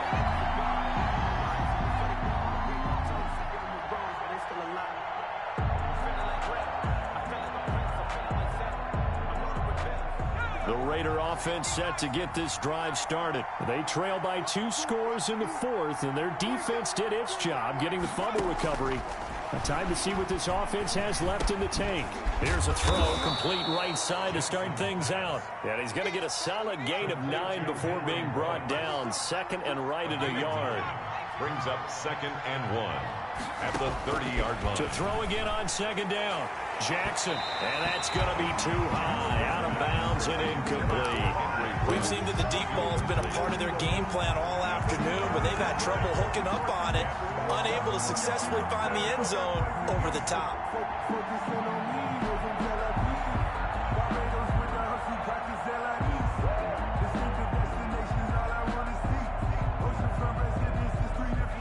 The Raider offense set to get this drive started. They trail by 2 scores in the fourth, and their defense did its job getting the fumble recovery. Time to see what this offense has left in the tank. Here's a throw, complete right side to start things out. And he's going to get a solid gain of 9 before being brought down. Second and right at a yard. Brings up 2nd and 1 at the 30-yard line. To throw again on 2nd down. Jackson, and that's going to be too high, out of bounds and incomplete. We've seen that the deep ball has been a part of their game plan all afternoon, but they've had trouble hooking up on it, unable to successfully find the end zone over the top.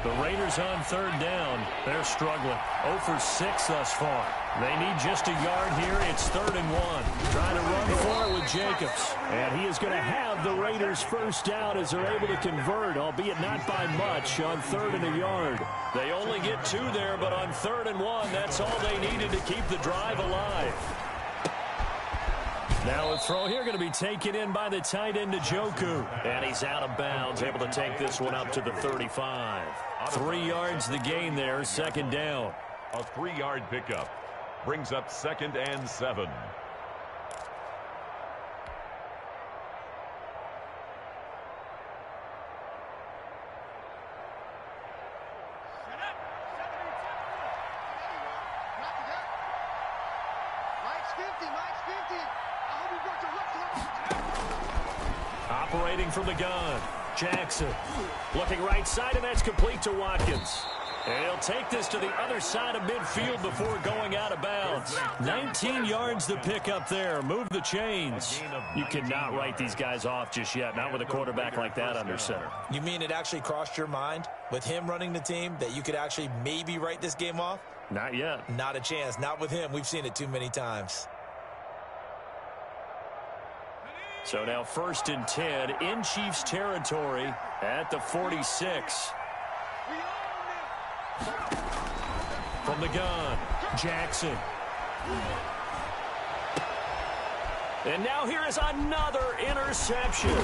The Raiders on 3rd down. They're struggling. 0 for 6 thus far. They need just a yard here. It's 3rd and 1. Trying to run for it with Jacobs. And he is going to have the Raiders first down as they're able to convert, albeit not by much, on 3rd and a yard. They only get 2 there, but on 3rd and 1, that's all they needed to keep the drive alive. Now a throw here going to be taken in by the tight end Njoku. And he's out of bounds, able to take this one up to the 35. 3 yards the gain there, 2nd down. A 3-yard pickup. Brings up 2nd and 7. Operating from the gun. Jackson looking right side, and that's complete to Watkins. And he'll take this to the other side of midfield before going out of bounds. 19 yards to pick up there. Move the chains. You cannot write these guys off just yet, not with a quarterback like that under center. You mean it actually crossed your mind with him running the team that you could actually maybe write this game off? Not yet. Not a chance. Not with him. We've seen it too many times. So now 1st and 10 in Chiefs territory at the 46. From the gun, Jackson. And now here is another interception.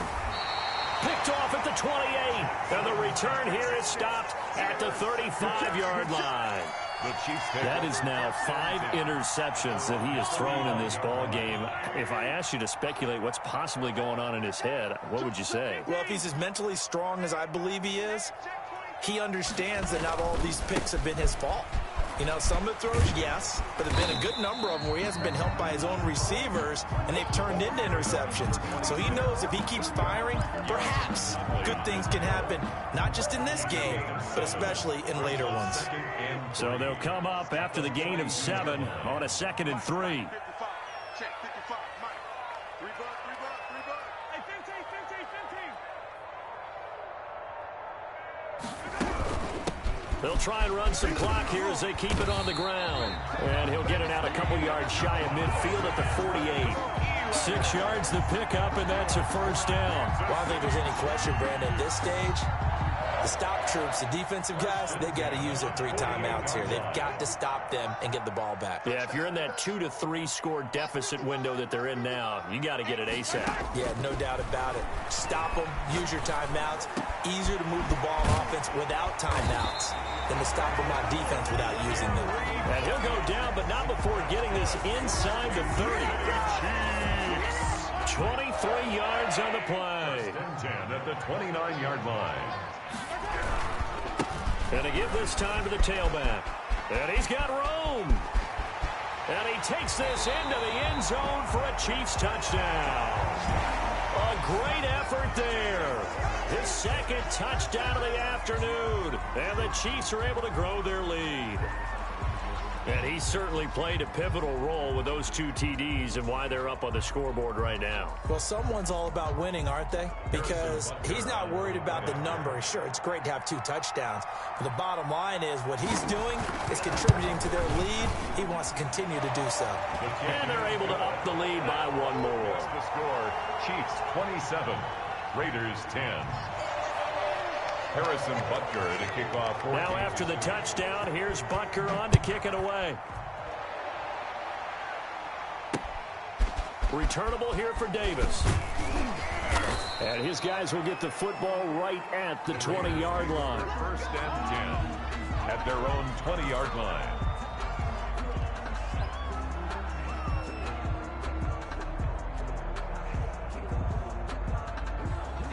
Picked off at the 28. And the return here is stopped at the 35-yard line. That is now 5 interceptions that he has thrown in this ball game. If I asked you to speculate what's possibly going on in his head, what would you say? Well, if he's as mentally strong as I believe he is, he understands that not all of these picks have been his fault. You know, some of the throws, yes, but there have been a good number of them where he hasn't been helped by his own receivers, and they've turned into interceptions. So he knows if he keeps firing, perhaps good things can happen, not just in this game, but especially in later ones. So they'll come up after the gain of 7 on a 2nd and 3. They'll try and run some clock here as they keep it on the ground. And he'll get it out a couple yards shy of midfield at the 48. 6 yards the pickup, and that's a first down. Well, I don't think there's any question, Brandon, at this stage, the stop troops, the defensive guys, they got to use their 3 timeouts here. They've got to stop them and get the ball back. Yeah, if you're in that 2 to 3 score deficit window that they're in now, you got to get it ASAP. Yeah, no doubt about it. Stop them, use your timeouts. Easier to move the ball on offense without timeouts than to stop them on defense without using them. And he'll go down, but not before getting this inside the 30. 23 yards on the play. 10 at the 29-yard line. And to give this time to the tailback. And he's got room. And he takes this into the end zone for a Chiefs touchdown. A great effort there. His second touchdown of the afternoon. And the Chiefs are able to grow their lead. And he certainly played a pivotal role with those 2 TDs and why they're up on the scoreboard right now. Well, someone's all about winning, aren't they? Because he's not worried about the number. Sure, it's great to have 2 touchdowns. But the bottom line is what he's doing is contributing to their lead. He wants to continue to do so. And they're able to up the lead by 1 more. The score, Chiefs 27, Raiders 10. Harrison Butker to kick off. Now after the touchdown, here's Butker on to kick it away. Returnable here for Davis. And his guys will get the football right at the 20-yard line. First and 10 at their own 20-yard line.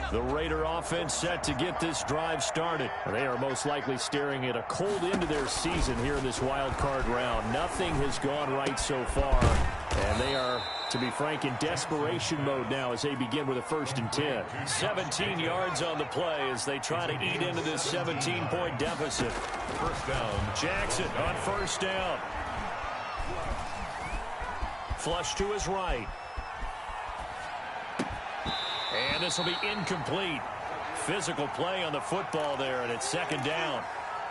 The Raider offense set to get this drive started. They are most likely staring at a cold end to their season here in this wild card round. Nothing has gone right so far, and they are, to be frank, in desperation mode now as they begin with a 1st and 10. 17 yards on the play as they try to eat into this 17-point deficit. First down. Jackson on 1st down. Flush to his right. And this will be incomplete. Physical play on the football there, and it's 2nd down.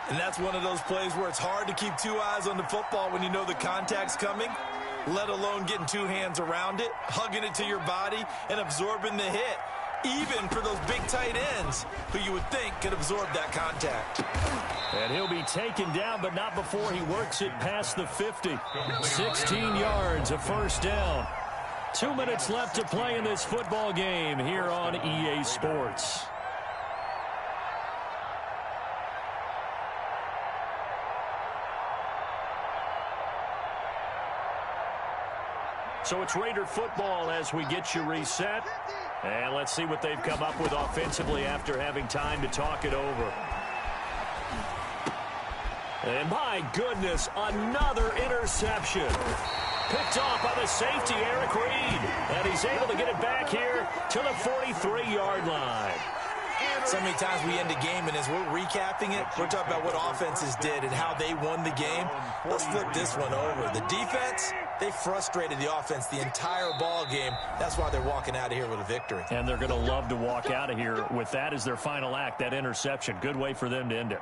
And that's one of those plays where it's hard to keep 2 eyes on the football when you know the contact's coming, let alone getting 2 hands around it, hugging it to your body, and absorbing the hit, even for those big tight ends who you would think could absorb that contact. And he'll be taken down, but not before he works it past the 50. 16 yards, a 1st down. 2 minutes left to play in this football game here on EA Sports. So it's Raider football as we get you reset. And let's see what they've come up with offensively after having time to talk it over. And my goodness, another interception. Picked off by the safety, Eric Reed. And he's able to get it back here to the 43-yard line. So many times we end a game, and as we're recapping it, we're talking about what offenses did and how they won the game. Let's flip this one over. The defense, they frustrated the offense the entire ball game. That's why they're walking out of here with a victory. And they're going to love to walk out of here with that as their final act, that interception. Good way for them to end it.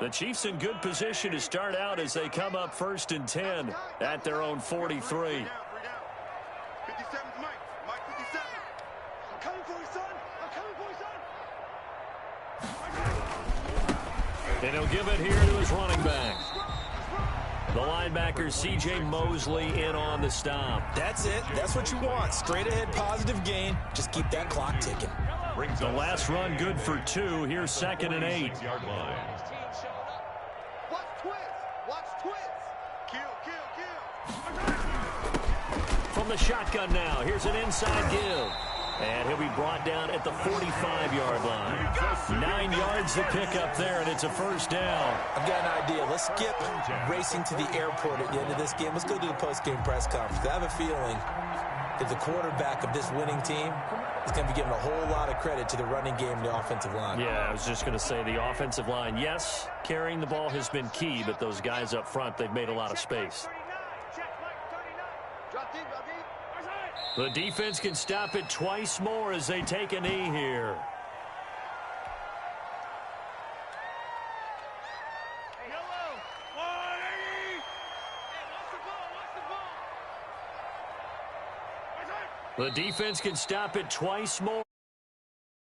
The Chiefs in good position to start out as they come up 1st and 10 at their own 43. 57's Mike. Mike 57. I'm coming for you, son. I'm coming for you, son. And he'll give it here to his running back. The linebacker, C.J. Mosley, in on the stop. That's it. That's what you want. Straight ahead, positive gain. Just keep that clock ticking. The last run good for 2. Here's 2nd and 8. From the shotgun now, here's an inside give. And he'll be brought down at the 45-yard line. 9 yards to pick up there, and it's a 1st down. I've got an idea. Let's skip racing to the airport at the end of this game. Let's go to the post-game press conference. I have a feeling that the quarterback of this winning team is going to be giving a whole lot of credit to the running game and the offensive line. Yeah, I was just going to say the offensive line, yes, carrying the ball has been key, but those guys up front, they've made a lot of space. The defense can stop it twice more as they take a knee here. The defense can stop it twice more.